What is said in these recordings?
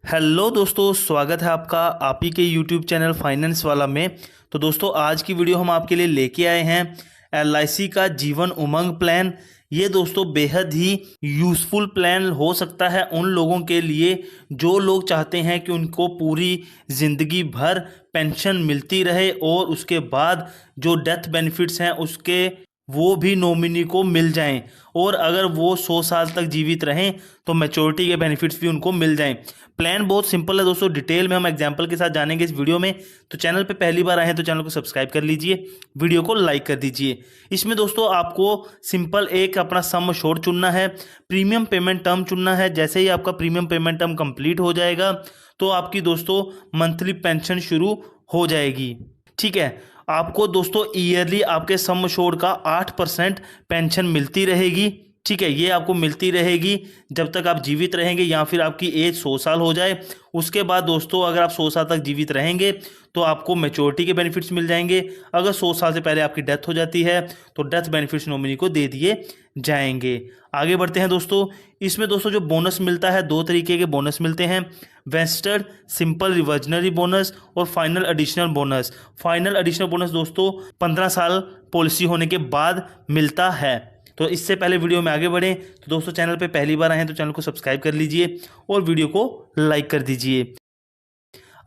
Hello दोस्तों, स्वागत है आपका आप ही के यूट्यूब चैनल फाइनेंस वाला में। तो दोस्तों, आज की वीडियो हम आपके लिए लेके आए हैं एलआईसी का जीवन उमंग प्लान। ये दोस्तों बेहद ही यूज़फुल प्लान हो सकता है उन लोगों के लिए जो लोग चाहते हैं कि उनको पूरी ज़िंदगी भर पेंशन मिलती रहे और उसके बाद जो डेथ बेनिफिट्स हैं उसके वो भी नॉमिनी को मिल जाएं, और अगर वो 100 साल तक जीवित रहें तो मैच्योरिटी के बेनिफिट्स भी उनको मिल जाएं। प्लान बहुत सिंपल है दोस्तों, डिटेल में हम एग्जांपल के साथ जानेंगे इस वीडियो में। तो चैनल पे पहली बार आए हैं तो चैनल को सब्सक्राइब कर लीजिए, वीडियो को लाइक कर दीजिए। इसमें दोस्तों आपको सिंपल एक अपना सम एश्योर्ड चुनना है, प्रीमियम पेमेंट टर्म चुनना है। जैसे ही आपका प्रीमियम पेमेंट टर्म कंप्लीट हो जाएगा तो आपकी दोस्तों मंथली पेंशन शुरू हो जाएगी। ठीक है, आपको दोस्तों ईयरली आपके सम एश्योर्ड का 8% पेंशन मिलती रहेगी। ठीक है, ये आपको मिलती रहेगी जब तक आप जीवित रहेंगे या फिर आपकी एज 100 साल हो जाए। उसके बाद दोस्तों अगर आप 100 साल तक जीवित रहेंगे तो आपको मैच्योरिटी के बेनिफिट्स मिल जाएंगे। अगर 100 साल से पहले आपकी डेथ हो जाती है तो डेथ बेनिफिट्स नॉमिनी को दे दिए जाएंगे। आगे बढ़ते हैं दोस्तों। इसमें दोस्तों जो बोनस मिलता है, दो तरीके के बोनस मिलते हैं, वेस्टेड सिंपल रिवर्जनरी बोनस और final additional bonus. Final additional bonus दोस्तों 15 साल पॉलिसी होने के बाद मिलता है। तो इससे पहले वीडियो में आगे बढ़ें तो दोस्तों चैनल पे पहली बार आए हैं तो चैनल को सब्सक्राइब कर लीजिए और वीडियो को लाइक कर दीजिए।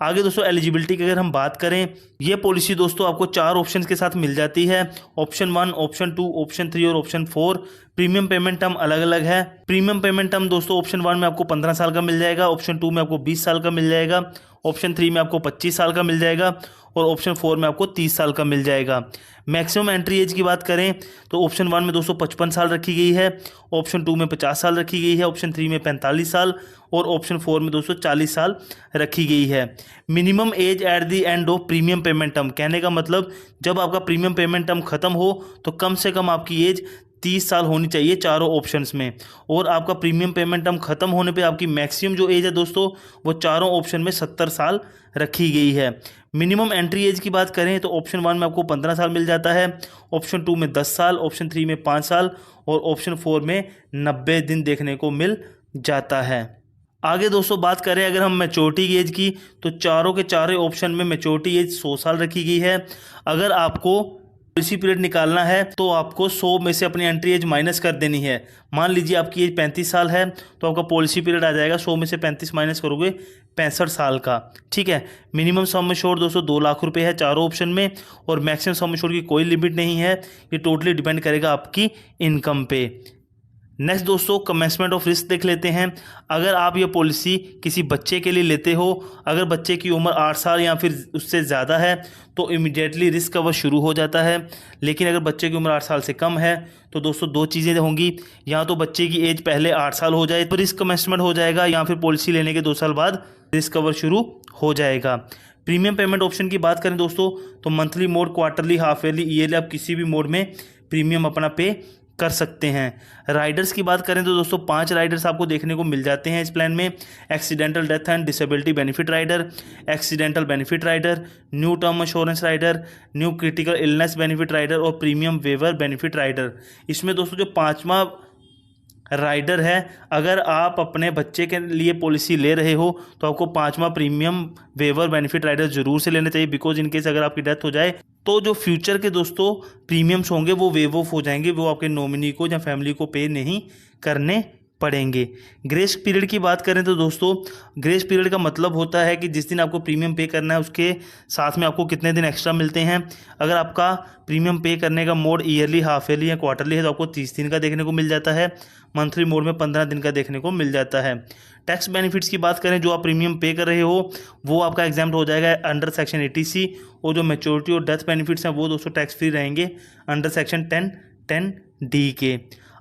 आगे दोस्तों एलिजिबिलिटी की अगर हम बात करें, ये पॉलिसी दोस्तों आपको 4 ऑप्शंस के साथ मिल जाती है। ऑप्शन 1, ऑप्शन 2, ऑप्शन 3 और ऑप्शन 4। प्रीमियम पेमेंट टर्म अलग अलग है। प्रीमियम पेमेंट टर्म दोस्तों ऑप्शन 1 में आपको 15 साल का मिल जाएगा, ऑप्शन 2 में आपको 20 साल का मिल जाएगा, ऑप्शन 3 में आपको 25 साल का मिल जाएगा और ऑप्शन 4 में आपको 30 साल का मिल जाएगा। मैक्सिमम एंट्री एज की बात करें तो ऑप्शन 1 में दोस्तों 55 साल रखी गई है, ऑप्शन 2 में 50 साल रखी गई है, ऑप्शन 3 में 45 साल और ऑप्शन 4 में दोस्तों 40 साल रखी गई है। Minimum age at the end of premium payment term, कहने का मतलब जब आपका प्रीमियम पेमेंट टर्म खत्म हो तो कम से कम आपकी एज 30 साल होनी चाहिए चारों ऑप्शंस में, और आपका प्रीमियम पेमेंट टर्म खत्म होने पे आपकी मैक्सिमम जो एज है दोस्तों वो चारों ऑप्शन में 70 साल रखी गई है। मिनिमम एंट्री एज की बात करें तो ऑप्शन 1 में आपको 15 साल मिल जाता है, ऑप्शन 2 में 10 साल, ऑप्शन 3 में 5 साल और ऑप्शन 4 में 90 दिन देखने को मिल जाता है। आगे दोस्तों बात करें अगर हम मैच्योरिटी एज की तो चारों के चारों ऑप्शन में मैच्योरिटी एज 100 साल रखी गई है। अगर आपको पॉलिसी पीरियड निकालना है तो आपको 100 में से अपनी एंट्री एज माइनस कर देनी है। मान लीजिए आपकी एज 35 साल है तो आपका पॉलिसी पीरियड आ जाएगा 100 में से 35 माइनस करोगे 65 साल का। ठीक है, मिनिमम सम एश्योर्ड दोस्तों 2 लाख रुपए है चारों ऑप्शन में और मैक्सिमम सम एश्योर्ड की कोई लिमिट नहीं है, ये टोटली डिपेंड करेगा आपकी इनकम पे। नेक्स्ट दोस्तों कमेंसमेंट ऑफ रिस्क देख लेते हैं। अगर आप ये पॉलिसी किसी बच्चे के लिए लेते हो, अगर बच्चे की उम्र 8 साल या फिर उससे ज़्यादा है तो इमीडिएटली रिस्क कवर शुरू हो जाता है। लेकिन अगर बच्चे की उम्र 8 साल से कम है तो दोस्तों 2 चीज़ें होंगी, या तो बच्चे की एज पहले 8 साल हो जाए तो रिस्क कमेंसमेंट हो जाएगा, या फिर पॉलिसी लेने के 2 साल बाद रिस्क कवर शुरू हो जाएगा। प्रीमियम पेमेंट ऑप्शन की बात करें दोस्तों तो monthly mode, quarterly, half yearly, yearly आप किसी भी मोड में प्रीमियम अपना पे कर सकते हैं। राइडर्स की बात करें तो दोस्तों 5 राइडर्स आपको देखने को मिल जाते हैं इस प्लान में। Accidental death and disability benefit rider, accidental benefit rider, new term insurance rider, new critical illness benefit rider और प्रीमियम वेवर बेनिफिट राइडर। इसमें दोस्तों जो 5वां राइडर है, अगर आप अपने बच्चे के लिए पॉलिसी ले रहे हो तो आपको 5वां प्रीमियम वेवर बेनिफिट राइडर जरूर से लेना चाहिए, बिकॉज इनकेस अगर आपकी डेथ हो जाए तो जो फ्यूचर के दोस्तों प्रीमियम्स होंगे वो वेव ऑफ हो जाएंगे, वो आपके नॉमिनी को या फैमिली को पे नहीं करने पड़ेंगे। ग्रेस पीरियड की बात करें तो दोस्तों ग्रेस पीरियड का मतलब होता है कि जिस दिन आपको प्रीमियम पे करना है उसके साथ में आपको कितने दिन एक्स्ट्रा मिलते हैं। अगर आपका प्रीमियम पे करने का मोड ईयरली, हाफ ईयरली या क्वार्टरली है तो आपको 30 दिन का देखने को मिल जाता है, मंथली मोड में 15 दिन का देखने को मिल जाता है। टैक्स बेनिफिट्स की बात करें, जो आप प्रीमियम पे कर रहे हो वो आपका एग्जाम्प्ट हो जाएगा अंडर सेक्शन 80C, और जो मैच्योरिटी और डेथ बेनिफिट्स हैं वो दोस्तों टैक्स फ्री रहेंगे अंडर सेक्शन 10(10)(D) के।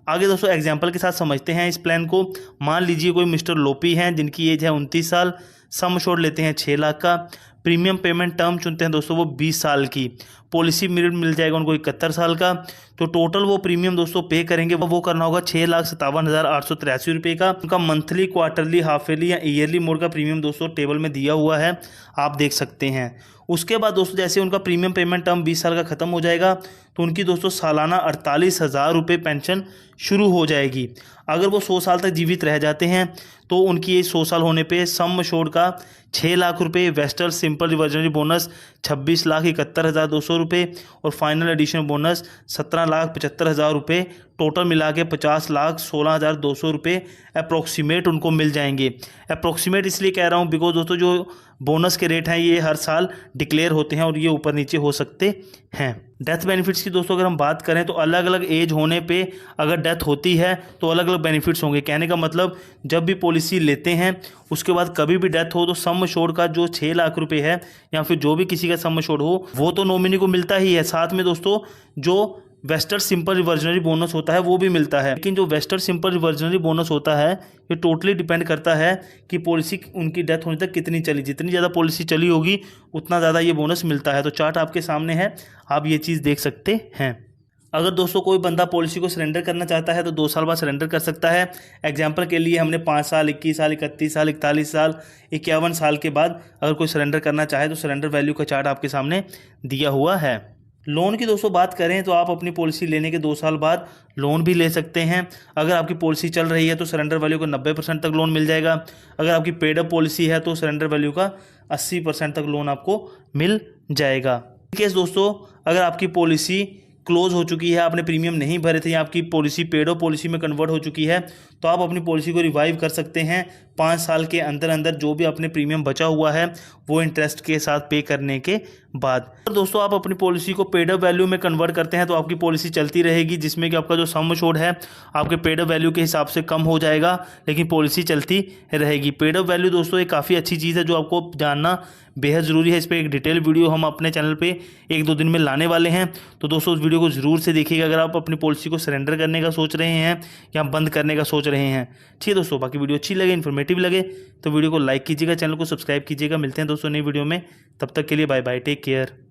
आगे दोस्तों एग्जाम्पल के साथ समझते हैं इस प्लान को। मान लीजिए कोई मिस्टर लोपी हैं जिनकी एज है 29 साल, सम एश्योर्ड लेते हैं 6 लाख का, प्रीमियम पेमेंट टर्म चुनते हैं दोस्तों वो 20 साल की, पॉलिसी पीरियड मिल जाएगा उनको 71 साल का। तो टोटल वो प्रीमियम दोस्तों पे करेंगे वो करना होगा 6,57,883 रुपये का। उनका मंथली, क्वार्टरली, हाफ ईयरली या ईयरली मोड का प्रीमियम दोस्तों टेबल में दिया हुआ है, आप देख सकते हैं। उसके बाद दोस्तों जैसे उनका प्रीमियम पेमेंट टर्म 20 साल का ख़त्म हो जाएगा तो उनकी दोस्तों सालाना 48,000 रुपये पेंशन शुरू हो जाएगी। अगर वो 100 साल तक जीवित रह जाते हैं तो उनकी एज 100 साल होने पे सम एश्योर्ड का 6 लाख रुपए, वेस्टल सिंपल रिवर्जनरी बोनस 26,71,200 रुपये और फाइनल एडिशन बोनस 17,75,000 रुपये, टोटल मिला के 50,16,200 रुपये अप्रोक्सीमेट उनको मिल जाएंगे। अप्रोक्सीमेट इसलिए कह रहा हूँ बिकॉज दोस्तों जो बोनस के रेट हैं ये हर साल डिक्लेयर होते हैं और ये ऊपर नीचे हो सकते हैं। डेथ बेनिफिट्स की दोस्तों अगर हम बात करें तो अलग अलग एज होने पे अगर डेथ होती है तो अलग अलग बेनिफिट्स होंगे। कहने का मतलब जब भी पॉलिसी लेते हैं उसके बाद कभी भी डेथ हो तो सम एश्योर्ड का जो 6 लाख रुपए है या फिर जो भी किसी का सम एश्योर्ड हो वो तो नॉमिनी को मिलता ही है, साथ में दोस्तों जो वेस्टर्न सिंपल रिवर्जनरी बोनस होता है वो भी मिलता है। लेकिन जो वेस्टर्न सिंपल रिवर्जनरी बोनस होता है ये टोटली डिपेंड करता है कि पॉलिसी उनकी डेथ होने तक कितनी चली। जितनी ज़्यादा पॉलिसी चली होगी उतना ज़्यादा ये बोनस मिलता है। तो चार्ट आपके सामने है, आप ये चीज़ देख सकते हैं। अगर दोस्तों कोई बंदा पॉलिसी को सरेंडर करना चाहता है तो 2 साल बाद सरेंडर कर सकता है। एग्जाम्पल के लिए हमने 5 साल, 21 साल, 31 साल, 41 साल, 51 साल के बाद अगर कोई सरेंडर करना चाहे तो सरेंडर वैल्यू का चार्ट आपके सामने दिया हुआ है। लोन की दोस्तों बात करें तो आप अपनी पॉलिसी लेने के 2 साल बाद लोन भी ले सकते हैं। अगर आपकी पॉलिसी चल रही है तो सरेंडर वैल्यू का 90% तक लोन मिल जाएगा। अगर आपकी पेड अप पॉलिसी है तो सरेंडर वैल्यू का 80% तक लोन आपको मिल जाएगा। केस दोस्तों अगर आपकी पॉलिसी क्लोज हो चुकी है, आपने प्रीमियम नहीं भरे थे या आपकी पॉलिसी पेड अप पॉलिसी में कन्वर्ट हो चुकी है तो आप अपनी पॉलिसी को रिवाइव कर सकते हैं 5 साल के अंदर अंदर। जो भी आपने प्रीमियम बचा हुआ है वो इंटरेस्ट के साथ पे करने के बाद। तो दोस्तों आप अपनी पॉलिसी को पेड अप वैल्यू में कन्वर्ट करते हैं तो आपकी पॉलिसी चलती रहेगी, जिसमें कि आपका जो सम एश्योर्ड है आपके पेड अप वैल्यू के हिसाब से कम हो जाएगा लेकिन पॉलिसी चलती रहेगी। पेड अप वैल्यू दोस्तों एक काफ़ी अच्छी चीज़ है जो आपको जानना बेहद ज़रूरी है। इस पर एक डिटेल वीडियो हम अपने चैनल पे 1-2 दिन में लाने वाले हैं, तो दोस्तों उस वीडियो को ज़रूर से देखिएगा अगर आप अपनी पॉलिसी को सरेंडर करने का सोच रहे हैं या बंद करने का सोच रहे हैं। ठीक है दोस्तों, बाकी वीडियो अच्छी लगे, इन्फॉर्मेटिव लगे तो वीडियो को लाइक कीजिएगा, चैनल को सब्सक्राइब कीजिएगा। मिलते हैं दोस्तों नई वीडियो में, तब तक के लिए बाय बाय, टेक केयर।